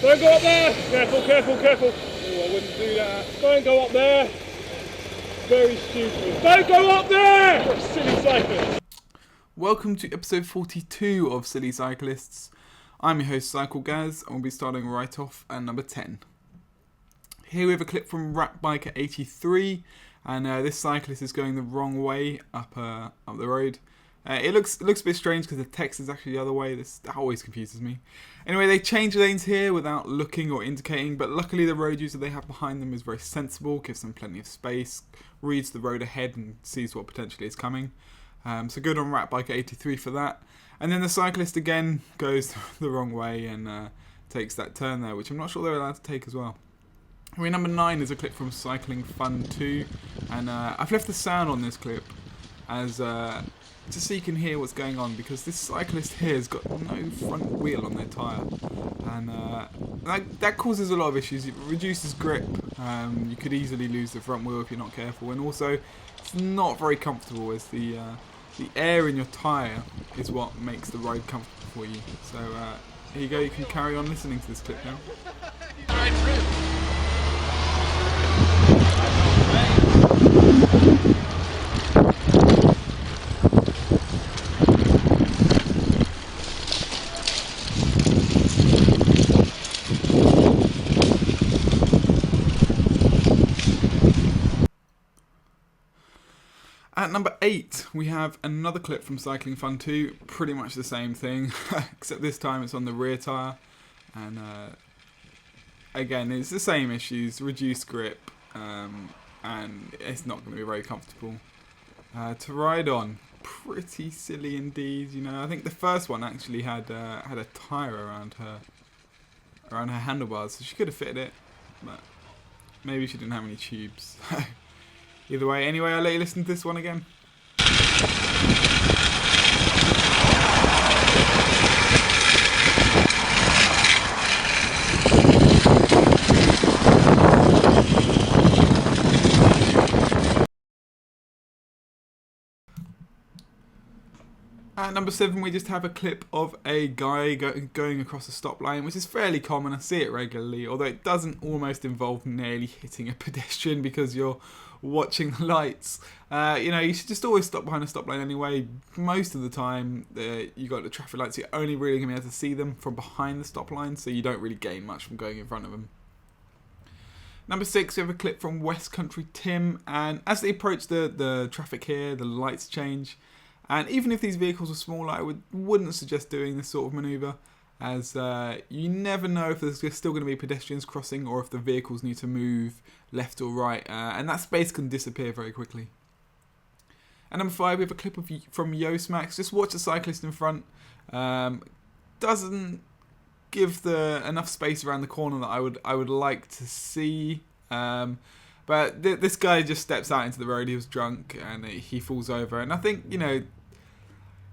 Don't go up there! Careful, careful, careful. Oh, I wouldn't do that. Don't go up there. Very stupid. Don't go up there! Silly cyclist. Welcome to episode 42 of Silly Cyclists. I'm your host Cyclists, and we'll be starting right off at number 10. Here we have a clip from Rat Biker 83, and this cyclist is going the wrong way up the road. It looks a bit strange because the text is actually the other way. That always confuses me. Anyway, they change lanes here without looking or indicating, but luckily the road user they have behind them is very sensible, gives them plenty of space, reads the road ahead and sees what potentially is coming. So good on Rat Biker 83 for that. And then the cyclist again goes the wrong way and takes that turn there, which I'm not sure they're allowed to take as well. Anyway, number 9 is a clip from Cycling Fun 2, and I've left the sound on this clip as just so you can hear what's going on, because this cyclist here has got no front wheel on their tyre, and that causes a lot of issues. It reduces grip, you could easily lose the front wheel if you're not careful, and also it's not very comfortable as the air in your tyre is what makes the ride comfortable for you. So here you go, you can carry on listening to this clip now. At number 8, we have another clip from Cycling Fun 2, pretty much the same thing, except this time it's on the rear tyre, and again it's the same issues, reduced grip, and it's not going to be very comfortable to ride on. Pretty silly indeed, you know. I think the first one actually had a tyre around her handlebars, so she could have fitted it, but maybe she didn't have any tubes. Either way, anyway, I'll let you listen to this one again. At number 7, we just have a clip of a guy going across a stop line, which is fairly common. I see it regularly, although it doesn't almost involve nearly hitting a pedestrian because you're watching the lights. You should just always stop behind a stop line anyway. Most of the time, you got the traffic lights, you're only really going to be able to see them from behind the stop line, so you don't really gain much from going in front of them. Number 6, we have a clip from West Country Tim, and as they approach the traffic here, the lights change. And even if these vehicles are smaller, I wouldn't suggest doing this sort of manoeuvre, as you never know if there's still going to be pedestrians crossing or if the vehicles need to move left or right, and that space can disappear very quickly. And number 5, we have a clip from Yosmax. Just watch the cyclist in front. Doesn't give enough space around the corner that I would like to see. But this guy just steps out into the road. He was drunk and he falls over. And I think,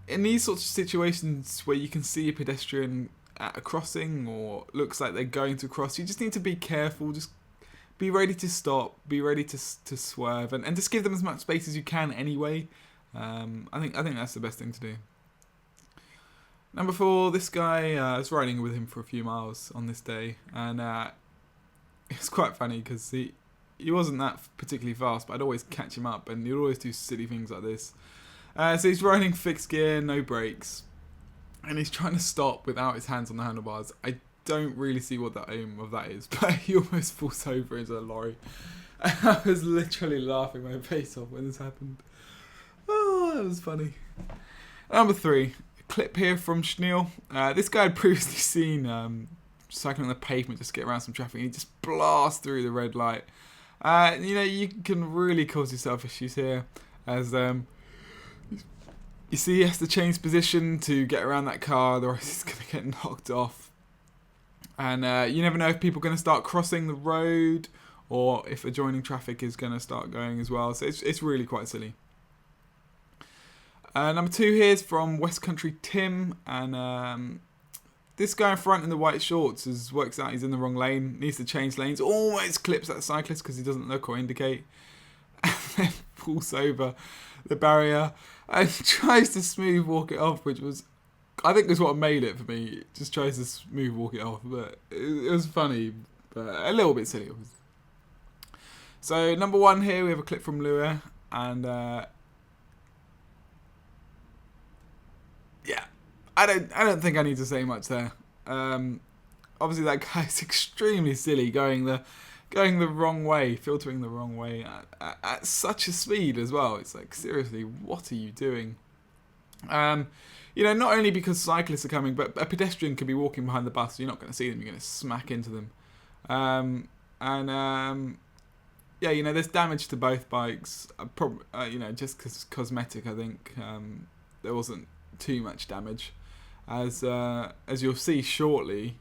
in these sorts of situations where you can see a pedestrian at a crossing or looks like they're going to cross, you just need to be careful. Just be ready to stop. Be ready to swerve, and just give them as much space as you can anyway. I think that's the best thing to do. Number 4, this guy, I was riding with him for a few miles on this day, and it's quite funny because he wasn't that particularly fast, but I'd always catch him up, and he'd always do silly things like this. So he's riding fixed gear, no brakes, and he's trying to stop without his hands on the handlebars. I don't really see what the aim of that is, but he almost falls over into a lorry. I was literally laughing my face off when this happened. Oh, that was funny. Number 3, a clip here from Schneel. This guy had previously seen cycling on the pavement just to get around some traffic. He just blasts through the red light. You can really cause yourself issues here, as you see he has to change position to get around that car, otherwise he's going to get knocked off. And you never know if people are going to start crossing the road or if adjoining traffic is going to start going as well. So it's really quite silly. Number 2 here is from West Country Tim, and this guy in front in the white shorts works out he's in the wrong lane, needs to change lanes, almost clips that cyclist because he doesn't look or indicate, and then pulls over the barrier and tries to smooth walk it off, which was I think is what made it for me. It just tries to smooth walk it off, but it was funny, but a little bit silly. So number 1 here, we have a clip from Lua, and yeah, I don't think I need to say much there. Obviously that guy's extremely silly, going the wrong way, filtering the wrong way at such a speed as well. It's like, seriously, what are you doing? You know, not only because cyclists are coming, but a pedestrian could be walking behind the bus. You're not going to see them. You're going to smack into them. Yeah, you know, there's damage to both bikes. You know, just because cosmetic, I think there wasn't too much damage, as you'll see shortly.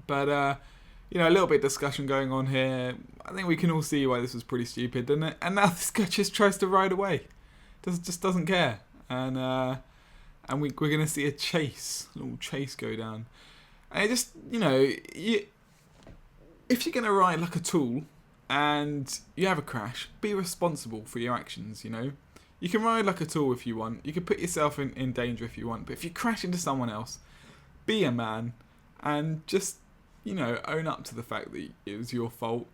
But you know, a little bit of discussion going on here. I think we can all see why this was pretty stupid, didn't it? And now this guy just tries to ride away. Just doesn't care. And we're going to see a little chase go down. And it just, you know, if you're going to ride like a tool and you have a crash, be responsible for your actions, you know. You can ride like a tool if you want. You can put yourself in danger if you want. But if you crash into someone else, be a man and just, you know, own up to the fact that it was your fault.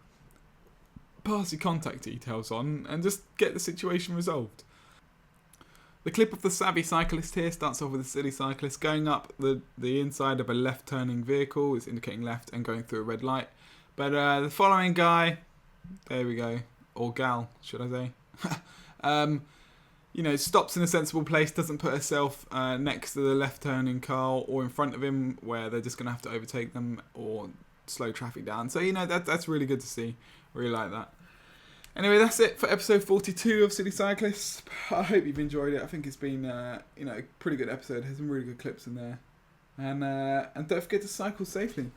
Pass your contact details on and just get the situation resolved. The clip of the savvy cyclist here starts off with a silly cyclist going up the inside of a left-turning vehicle. It's indicating left and going through a red light. But the following guy, there we go, or gal, should I say, you know, stops in a sensible place, doesn't put herself next to the left-turning car or in front of him where they're just going to have to overtake them or slow traffic down. So, you know, that's really good to see. Really like that. Anyway, that's it for episode 42 of Silly Cyclists. I hope you've enjoyed it. I think it's been, you know, a pretty good episode. There's some really good clips in there. And don't forget to cycle safely.